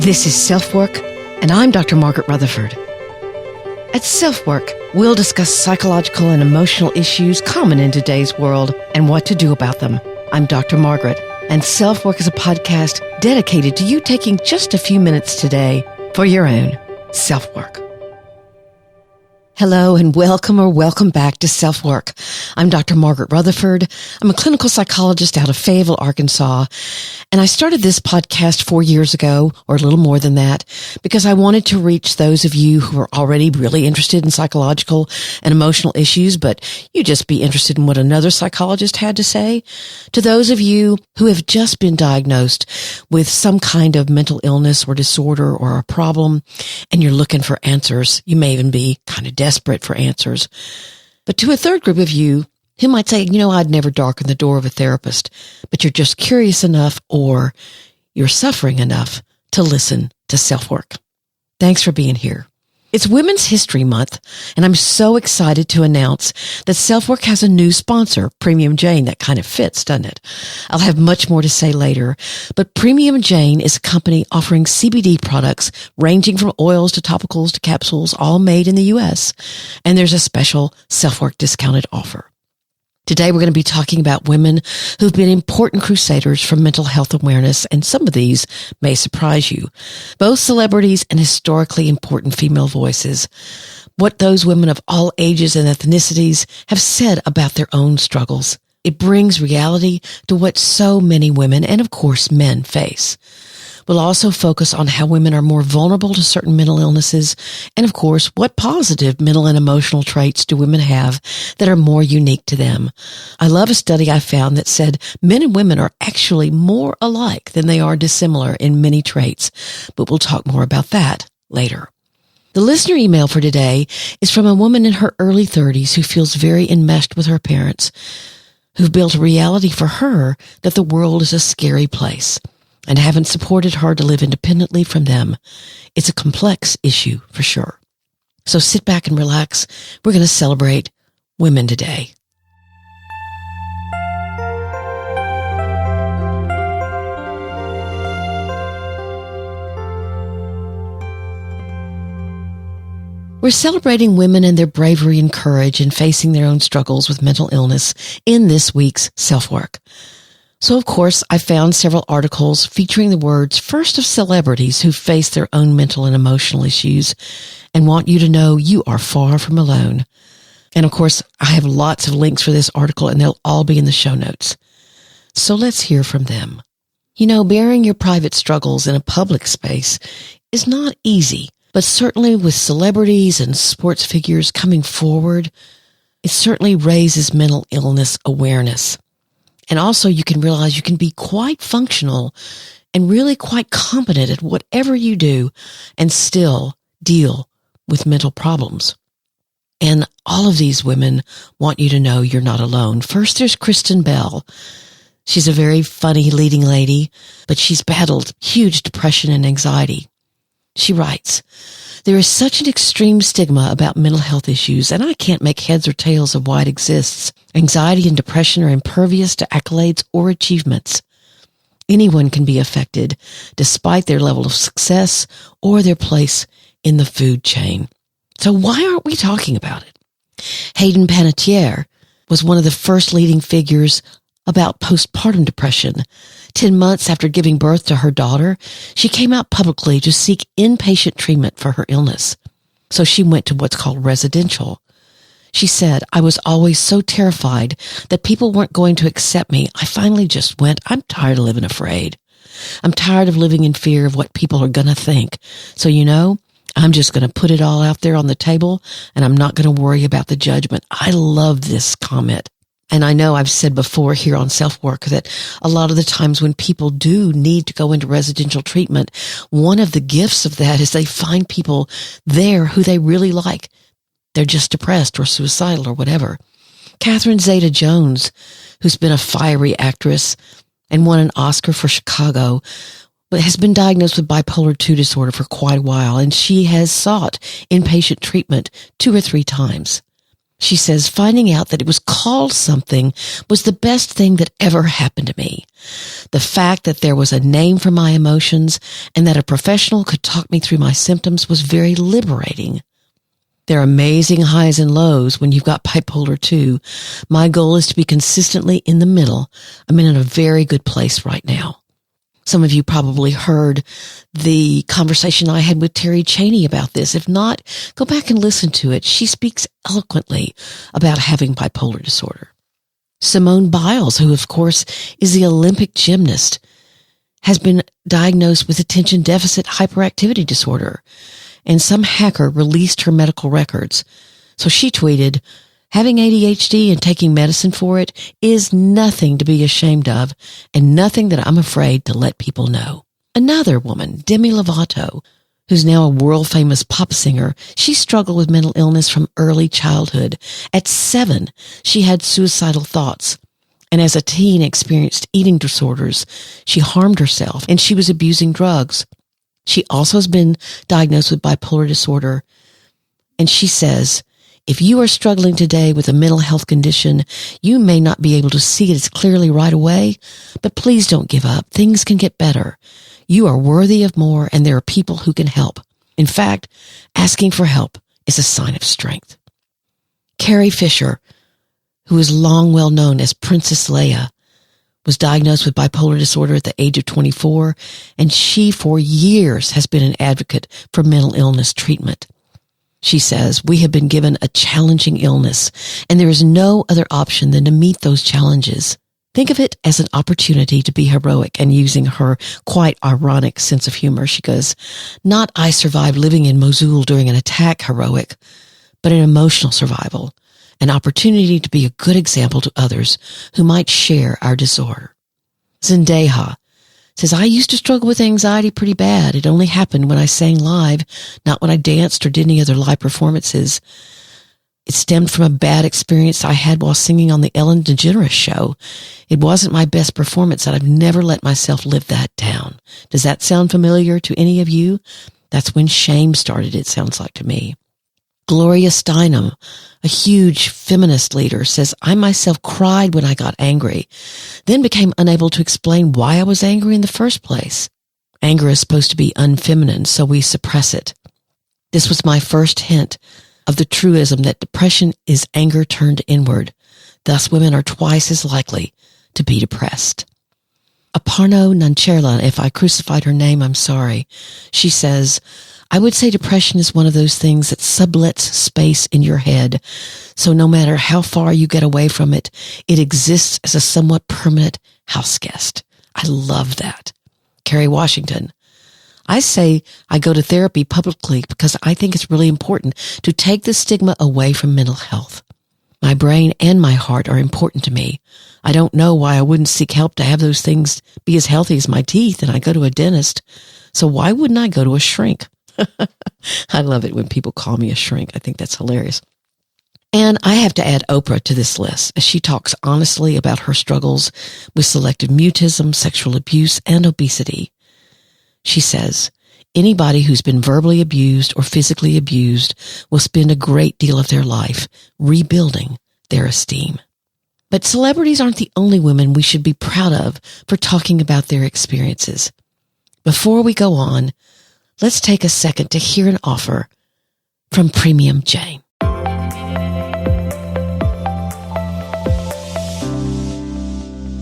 This is SelfWork, and I'm Dr. Margaret Rutherford. At SelfWork, we'll discuss psychological and emotional issues common in today's world and what to do about them. I'm Dr. Margaret, and SelfWork is a podcast dedicated to you taking just a few minutes today for your own self-work. Hello and welcome back to SelfWork. I'm Dr. Margaret Rutherford. I'm a clinical psychologist out of Fayetteville, Arkansas, and I started this podcast 4 years ago, or a little more than that, because I wanted to reach those of you who are already really interested in psychological and emotional issues, but you just be interested in what another psychologist had to say, to those of you who have just been diagnosed with some kind of mental illness or disorder or a problem, and you're looking for answers. You may even be kind of desperate for answers. But to a third group of you who might say, I'd never darken the door of a therapist, but you're just curious enough or you're suffering enough to listen to SelfWork. Thanks for being here. It's Women's History Month, and I'm so excited to announce that SelfWork has a new sponsor, Premium Jane. That kind of fits, doesn't it? I'll have much more to say later, but Premium Jane is a company offering CBD products ranging from oils to topicals to capsules, all made in the U.S., and there's a special SelfWork discounted offer. Today, we're going to be talking about women who've been important crusaders for mental health awareness, and some of these may surprise you. Both celebrities and historically important female voices. What those women of all ages and ethnicities have said about their own struggles. It brings reality to what so many women, and of course men, face. We'll also focus on how women are more vulnerable to certain mental illnesses, and of course, what positive mental and emotional traits do women have that are more unique to them. I love a study I found that said men and women are actually more alike than they are dissimilar in many traits, but we'll talk more about that later. The listener email for today is from a woman in her early 30s who feels very enmeshed with her parents, who've built a reality for her that the world is a scary place, and haven't supported her to live independently from them. It's a complex issue for sure. So sit back and relax. We're going to celebrate women today. We're celebrating women and their bravery and courage in facing their own struggles with mental illness in this week's SelfWork. So, of course, I found several articles featuring the words first of celebrities who face their own mental and emotional issues and want you to know you are far from alone. And, of course, I have lots of links for this article, and they'll all be in the show notes. So let's hear from them. Bearing your private struggles in a public space is not easy, but certainly with celebrities and sports figures coming forward, it certainly raises mental illness awareness. And also you can realize you can be quite functional and really quite competent at whatever you do and still deal with mental problems. And all of these women want you to know you're not alone. First, there's Kristen Bell. She's a very funny leading lady, but she's battled huge depression and anxiety. She writes, "There is such an extreme stigma about mental health issues, and I can't make heads or tails of why it exists. Anxiety and depression are impervious to accolades or achievements. Anyone can be affected, despite their level of success or their place in the food chain. So why aren't we talking about it?" Hayden Panettiere was one of the first leading figures about postpartum depression. 10 months after giving birth to her daughter, she came out publicly to seek inpatient treatment for her illness. So she went to what's called residential. She said, "I was always so terrified that people weren't going to accept me. I finally just went, I'm tired of living afraid. I'm tired of living in fear of what people are going to think. So, I'm just going to put it all out there on the table, and I'm not going to worry about the judgment." I love this comment. And I know I've said before here on SelfWork that a lot of the times when people do need to go into residential treatment, one of the gifts of that is they find people there who they really like. They're just depressed or suicidal or whatever. Catherine Zeta-Jones, who's been a fiery actress and won an Oscar for Chicago, but has been diagnosed with bipolar II disorder for quite a while, and she has sought inpatient treatment 2 or 3 times. She says, finding out that it was called something was the best thing that ever happened to me. The fact that there was a name for my emotions and that a professional could talk me through my symptoms was very liberating. There are amazing highs and lows when you've got bipolar 2. My goal is to be consistently in the middle. I'm in a very good place right now. Some of you probably heard the conversation I had with Terry Chaney about this. If not, go back and listen to it. She speaks eloquently about having bipolar disorder. Simone Biles, who of course is the Olympic gymnast, has been diagnosed with attention deficit hyperactivity disorder, and some hacker released her medical records. So she tweeted, having ADHD and taking medicine for it is nothing to be ashamed of and nothing that I'm afraid to let people know. Another woman, Demi Lovato, who's now a world-famous pop singer, she struggled with mental illness from early childhood. At 7, she had suicidal thoughts, and as a teen experienced eating disorders. She harmed herself, and she was abusing drugs. She also has been diagnosed with bipolar disorder, and she says, if you are struggling today with a mental health condition, you may not be able to see it as clearly right away, but please don't give up. Things can get better. You are worthy of more, and there are people who can help. In fact, asking for help is a sign of strength. Carrie Fisher, who is long well known as Princess Leia, was diagnosed with bipolar disorder at the age of 24, and she for years has been an advocate for mental illness treatment. She says, we have been given a challenging illness, and there is no other option than to meet those challenges. Think of it as an opportunity to be heroic, and using her quite ironic sense of humor, she goes, not I survived living in Mosul during an attack heroic, but an emotional survival, an opportunity to be a good example to others who might share our disorder. Zendaya says, I used to struggle with anxiety pretty bad. It only happened when I sang live, not when I danced or did any other live performances. It stemmed from a bad experience I had while singing on the Ellen DeGeneres show. It wasn't my best performance, and I've never let myself live that down. Does that sound familiar to any of you? That's when shame started, it sounds like to me. Gloria Steinem, a huge feminist leader, says, I myself cried when I got angry, then became unable to explain why I was angry in the first place. Anger is supposed to be unfeminine, so we suppress it. This was my first hint of the truism that depression is anger turned inward. Thus, women are twice as likely to be depressed. Aparno Nancherla, if I crucified her name, I'm sorry. She says, I would say depression is one of those things that sublets space in your head. So no matter how far you get away from it, it exists as a somewhat permanent house guest. I love that. Kerry Washington. I say I go to therapy publicly because I think it's really important to take the stigma away from mental health. My brain and my heart are important to me. I don't know why I wouldn't seek help to have those things be as healthy as my teeth, and I go to a dentist. So why wouldn't I go to a shrink? I love it when people call me a shrink. I think that's hilarious. And I have to add Oprah to this list as she talks honestly about her struggles with selective mutism, sexual abuse, and obesity. She says, anybody who's been verbally abused or physically abused will spend a great deal of their life rebuilding their esteem. But celebrities aren't the only women we should be proud of for talking about their experiences. Before we go on, let's take a second to hear an offer from Premium Jane.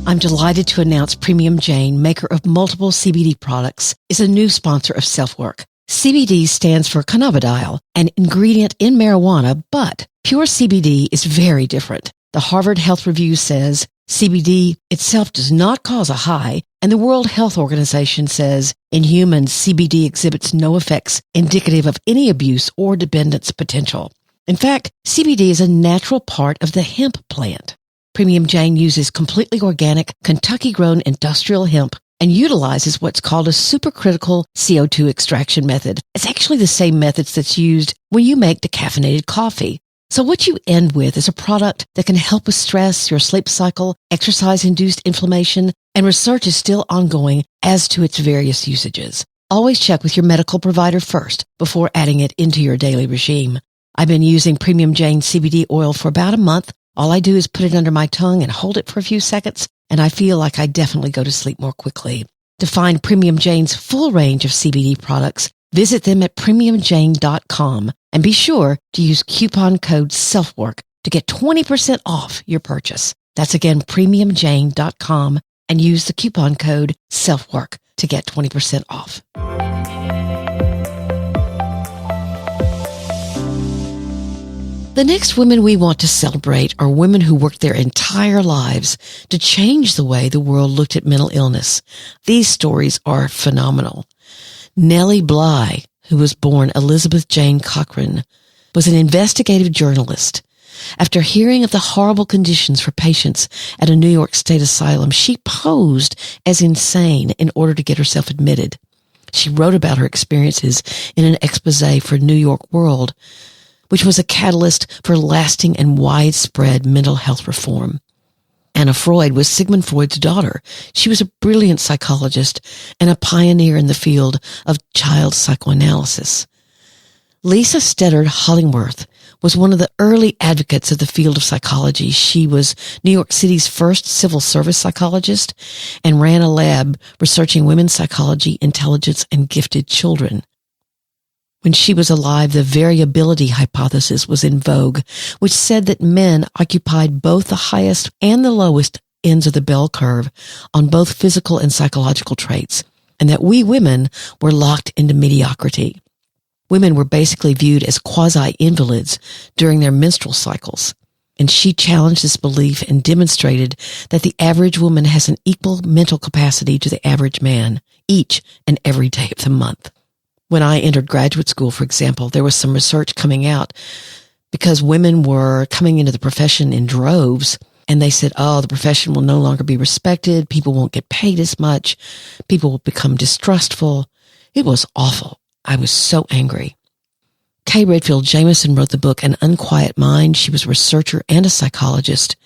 I'm delighted to announce Premium Jane, maker of multiple CBD products, is a new sponsor of SelfWork. CBD stands for cannabidiol, an ingredient in marijuana, but pure CBD is very different. The Harvard Health Review says CBD itself does not cause a high, and the World Health Organization says in humans, CBD exhibits no effects indicative of any abuse or dependence potential. In fact, CBD is a natural part of the hemp plant. Premium Jane uses completely organic, Kentucky-grown industrial hemp and utilizes what's called a supercritical CO2 extraction method. It's actually the same methods that's used when you make decaffeinated coffee. So what you end with is a product that can help with stress, your sleep cycle, exercise-induced inflammation, and research is still ongoing as to its various usages. Always check with your medical provider first before adding it into your daily regime. I've been using Premium Jane CBD oil for about a month. All I do is put it under my tongue and hold it for a few seconds, and I feel like I definitely go to sleep more quickly. To find Premium Jane's full range of CBD products, visit them at premiumjane.com and be sure to use coupon code SelfWork to get 20% off your purchase. That's again, premiumjane.com, and use the coupon code SelfWork to get 20% off. The next women we want to celebrate are women who worked their entire lives to change the way the world looked at mental illness. These stories are phenomenal. Nellie Bly, who was born Elizabeth Jane Cochran, was an investigative journalist. After hearing of the horrible conditions for patients at a New York State asylum, she posed as insane in order to get herself admitted. She wrote about her experiences in an exposé for New York World, which was a catalyst for lasting and widespread mental health reform. Anna Freud was Sigmund Freud's daughter. She was a brilliant psychologist and a pioneer in the field of child psychoanalysis. Lisa Steddard Hollingworth was one of the early advocates of the field of psychology. She was New York City's first civil service psychologist and ran a lab researching women's psychology, intelligence, and gifted children. When she was alive, the variability hypothesis was in vogue, which said that men occupied both the highest and the lowest ends of the bell curve on both physical and psychological traits, and that we women were locked into mediocrity. Women were basically viewed as quasi-invalids during their menstrual cycles, and she challenged this belief and demonstrated that the average woman has an equal mental capacity to the average man, each and every day of the month. When I entered graduate school, for example, there was some research coming out because women were coming into the profession in droves, and they said, the profession will no longer be respected. People won't get paid as much. People will become distrustful. It was awful. I was so angry. Kay Redfield Jamison wrote the book An Unquiet Mind. She was a researcher and a psychologist,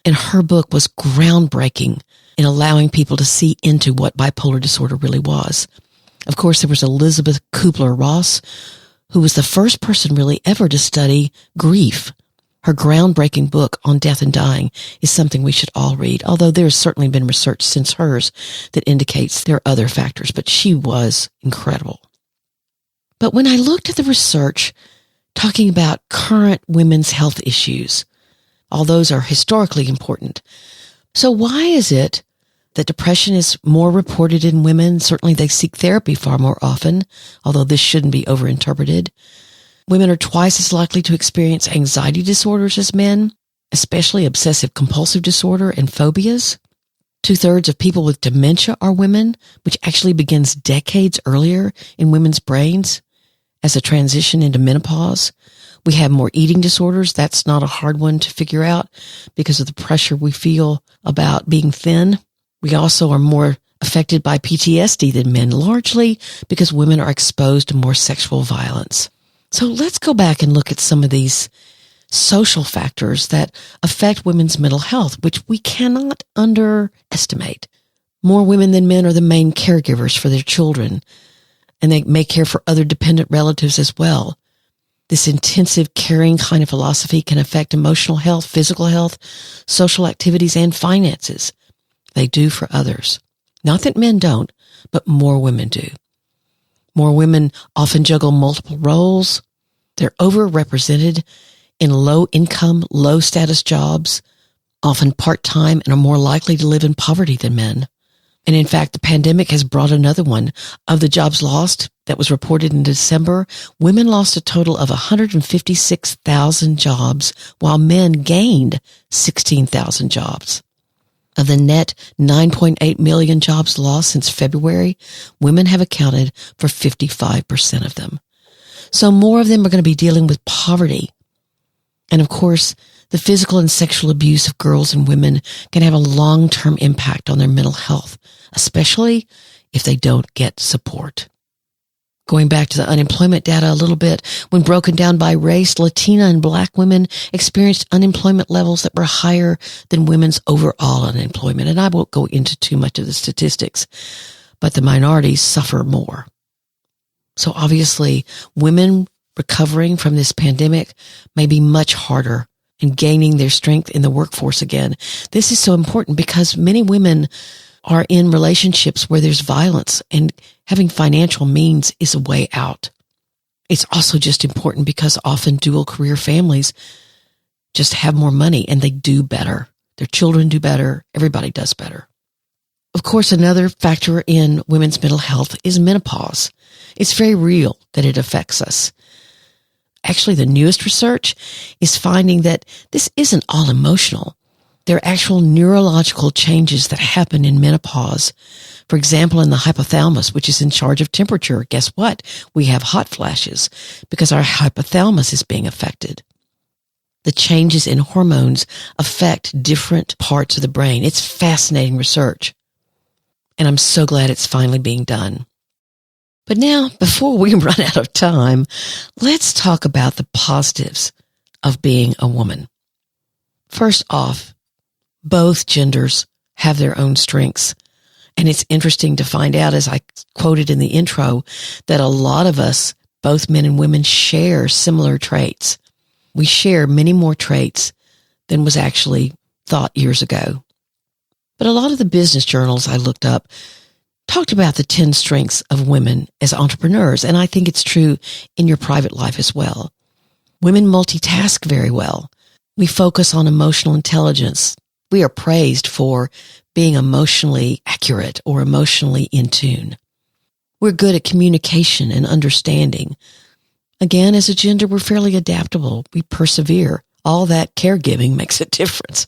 and her book was groundbreaking in allowing people to see into what bipolar disorder really was. Of course, there was Elizabeth Kubler-Ross, who was the first person really ever to study grief. Her groundbreaking book on death and dying is something we should all read, although there's certainly been research since hers that indicates there are other factors, but she was incredible. But when I looked at the research talking about current women's health issues, all those are historically important. So why is it that depression is more reported in women? Certainly they seek therapy far more often, although this shouldn't be overinterpreted. Women are twice as likely to experience anxiety disorders as men, especially obsessive compulsive disorder and phobias. 2/3 of people with dementia are women, which actually begins decades earlier in women's brains as a transition into menopause. We have more eating disorders. That's not a hard one to figure out because of the pressure we feel about being thin. We also are more affected by PTSD than men, largely because women are exposed to more sexual violence. So let's go back and look at some of these social factors that affect women's mental health, which we cannot underestimate. More women than men are the main caregivers for their children, and they may care for other dependent relatives as well. This intensive caring kind of philosophy can affect emotional health, physical health, social activities, and finances. They do for others. Not that men don't, but more women do. More women often juggle multiple roles. They're overrepresented in low-income, low-status jobs, often part-time, and are more likely to live in poverty than men. And in fact, the pandemic has brought another one. Of the jobs lost that was reported in December, women lost a total of 156,000 jobs, while men gained 16,000 jobs. Of the net 9.8 million jobs lost since February, women have accounted for 55% of them. So more of them are going to be dealing with poverty. And of course, the physical and sexual abuse of girls and women can have a long-term impact on their mental health, especially if they don't get support. Going back to the unemployment data a little bit, when broken down by race, Latina and Black women experienced unemployment levels that were higher than women's overall unemployment. And I won't go into too much of the statistics, but the minorities suffer more. So obviously, women recovering from this pandemic may be much harder and gaining their strength in the workforce again. This is so important because many women are in relationships where there's violence, and having financial means is a way out. It's also just important because often dual career families just have more money and they do better. Their children do better. Everybody does better. Of course, another factor in women's mental health is menopause. It's very real that it affects us. Actually, the newest research is finding that this isn't all emotional. There are actual neurological changes that happen in menopause. For example, in the hypothalamus, which is in charge of temperature, guess what? We have hot flashes because our hypothalamus is being affected. The changes in hormones affect different parts of the brain. It's fascinating research. And I'm so glad it's finally being done. But now, before we run out of time, let's talk about the positives of being a woman. First off, both genders have their own strengths. And it's interesting to find out, as I quoted in the intro, that a lot of us, both men and women, share similar traits. We share many more traits than was actually thought years ago. But a lot of the business journals I looked up talked about the 10 strengths of women as entrepreneurs, and I think it's true in your private life as well. Women multitask very well. We focus on emotional intelligence. We are praised for being emotionally accurate or emotionally in tune. We're good at communication and understanding. Again, as a gender, we're fairly adaptable. We persevere. All that caregiving makes a difference.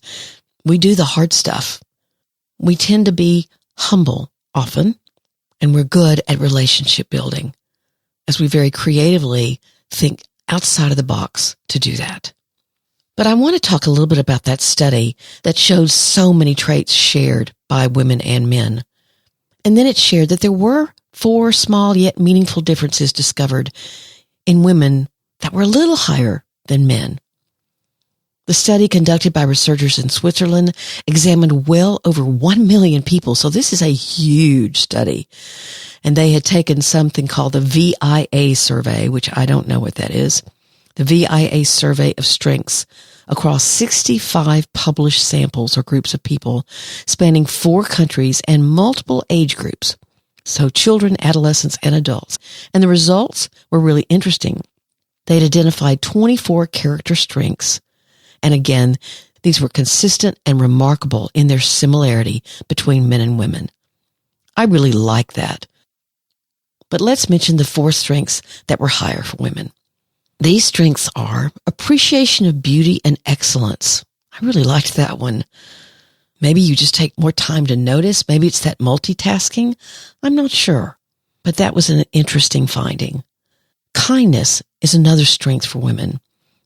We do the hard stuff. We tend to be humble often, and we're good at relationship building, as we very creatively think outside of the box to do that. But I want to talk a little bit about that study that shows so many traits shared by women and men. And then it shared that there were 4 small yet meaningful differences discovered in women that were a little higher than men. The study, conducted by researchers in Switzerland, examined well over 1 million people. So this is a huge study. And they had taken something called the VIA survey, which I don't know what that is. The VIA survey of strengths across 65 published samples or groups of people spanning 4 countries and multiple age groups. So children, adolescents, and adults. And the results were really interesting. They'd identified 24 character strengths. And again, these were consistent and remarkable in their similarity between men and women. I really like that. But let's mention the 4 strengths that were higher for women. These strengths are appreciation of beauty and excellence. I really liked that one. Maybe you just take more time to notice. Maybe it's that multitasking. I'm not sure. But that was an interesting finding. Kindness is another strength for women.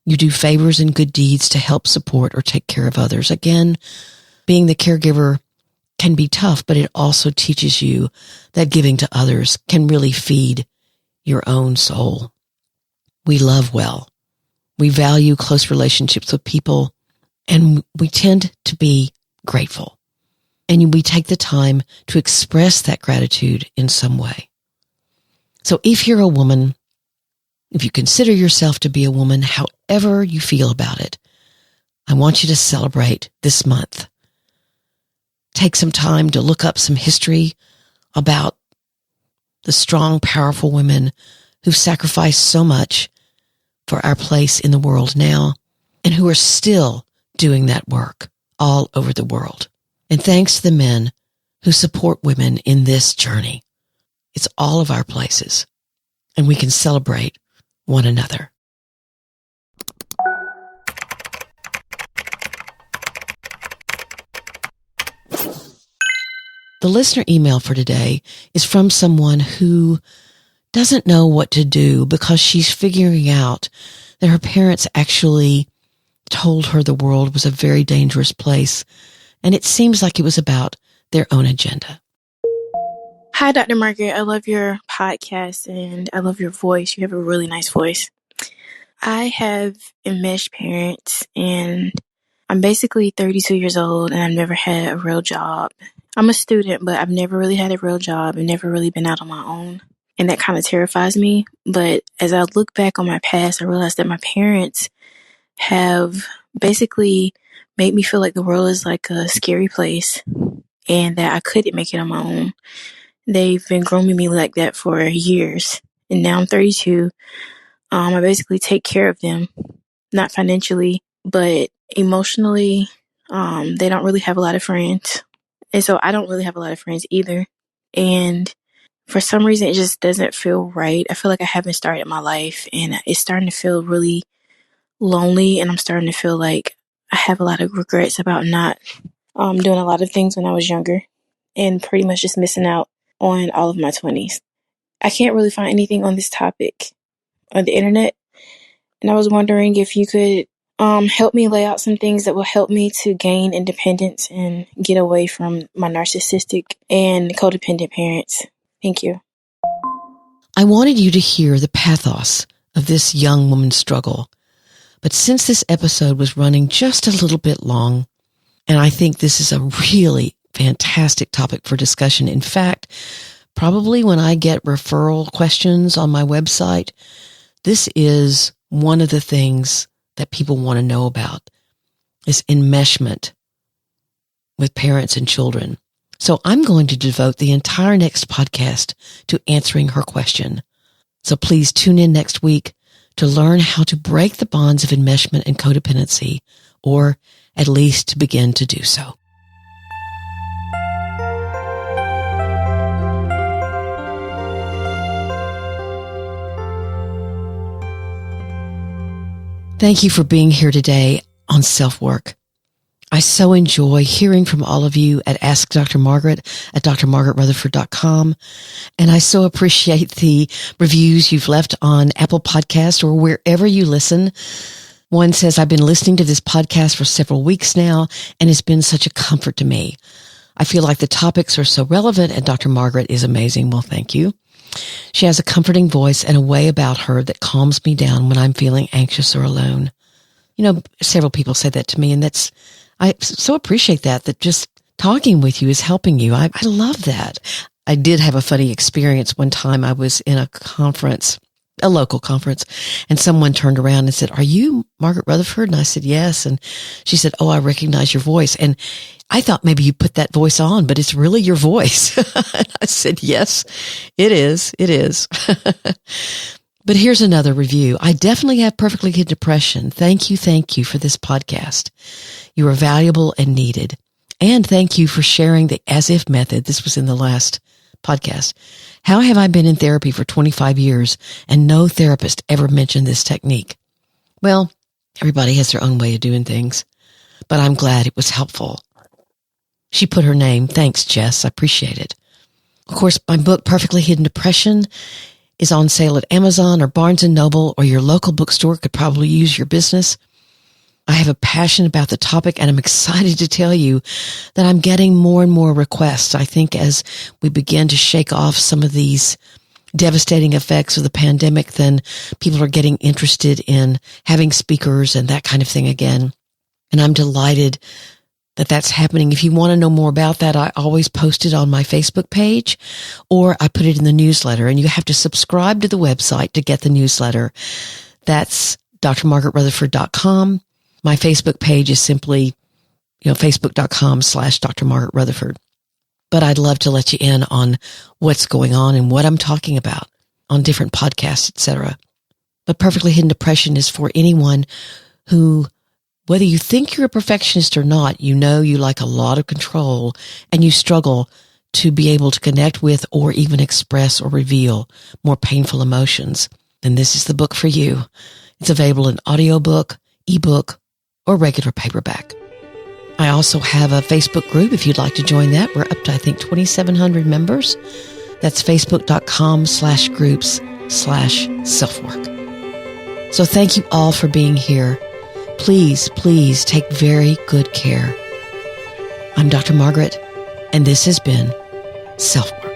You do favors and good deeds to help support or take care of others. Again, being the caregiver can be tough, but it also teaches you that giving to others can really feed your own soul. We love well. We value close relationships with people, and we tend to be grateful. And we take the time to express that gratitude in some way. So if you're a woman, if you consider yourself to be a woman, however you feel about it, I want you to celebrate this month. Take some time to look up some history about the strong, powerful women who've sacrificed so much for our place in the world now and who are still doing that work all over the world. And thanks to the men who support women in this journey. It's all of our places, and we can celebrate one another. The listener email for today is from someone who doesn't know what to do because she's figuring out that her parents actually told her the world was a very dangerous place, and it seems like it was about their own agenda. Hi, Dr. Margaret. I love your podcast and I love your voice. You have a really nice voice. I have enmeshed parents and I'm basically 32 years old and I've never had a real job. I'm a student, but I've never really had a real job and never really been out on my own. and that kind of terrifies me. But as I look back on my past, I realized that my parents have basically made me feel like the world is like a scary place and that I couldn't make it on my own. They've been grooming me like that for years, and now I'm 32. I basically take care of them, not financially, but emotionally. They don't really have a lot of friends, and so I don't really have a lot of friends either. And for some reason, it just doesn't feel right. I feel like I haven't started my life, and it's starting to feel really lonely, and I'm starting to feel like I have a lot of regrets about not doing a lot of things when I was younger, and pretty much just missing out on all of my 20s. I can't really find anything on this topic on the internet, and I was wondering if you could help me lay out some things that will help me to gain independence and get away from my narcissistic and codependent parents. Thank you. I wanted you to hear the pathos of this young woman's struggle. But since this episode was running just a little bit long, and I think this is a really fantastic topic for discussion. In fact, probably when I get referral questions on my website, this is one of the things that people want to know about, is enmeshment with parents and children. So I'm going to devote the entire next podcast to answering her question. So please tune in next week to learn how to break the bonds of enmeshment and codependency, or at least to begin to do so. Thank you for being here today on SelfWork. I so enjoy hearing from all of you at Ask Dr. Margaret at drmargaretrutherford.com. And I so appreciate the reviews you've left on Apple Podcasts or wherever you listen. One says, I've been listening to this podcast for several weeks now, and it's been such a comfort to me. I feel like the topics are so relevant, and Dr. Margaret is amazing. Well, thank you. She has a comforting voice and a way about her that calms me down when I'm feeling anxious or alone. You know, several people say that to me, and I so appreciate that just talking with you is helping you. I love that. I did have a funny experience one time. I was in a conference, a local conference, and someone turned around and said, "Are you Margaret Rutherford?" And I said, "Yes." And she said, "Oh, I recognize your voice." And I thought maybe you put that voice on, but it's really your voice. And I said, "Yes, it is. It is." But here's another review. I definitely have perfectly hidden depression. Thank you for this podcast. You are valuable and needed. And thank you for sharing the as if method. This was in the last podcast. How have I been in therapy for 25 years and no therapist ever mentioned this technique? Well, everybody has their own way of doing things, but I'm glad it was helpful. She put her name. Thanks, Jess. I appreciate it. Of course, my book, Perfectly Hidden Depression, is on sale at Amazon or Barnes & Noble, or your local bookstore could probably use your business. I have a passion about the topic, and I'm excited to tell you that I'm getting more and more requests. I think as we begin to shake off some of these devastating effects of the pandemic, then people are getting interested in having speakers and that kind of thing again. And I'm delighted that that's happening. If you want to know more about that, I always post it on my Facebook page, or I put it in the newsletter, and you have to subscribe to the website to get the newsletter. That's drmargaretrutherford.com. My Facebook page is simply, facebook.com/Dr. Margaret Rutherford. But I'd love to let you in on what's going on and what I'm talking about on different podcasts, etc. But Perfectly Hidden Depression is for anyone who, whether you think you're a perfectionist or not, you know you like a lot of control and you struggle to be able to connect with or even express or reveal more painful emotions, then this is the book for you. It's available in audiobook, ebook, or regular paperback. I also have a Facebook group if you'd like to join that. We're up to, I think, 2,700 members. That's facebook.com/groups/selfwork. So thank you all for being here. Please take very good care. I'm Dr. Margaret, and this has been SelfWork.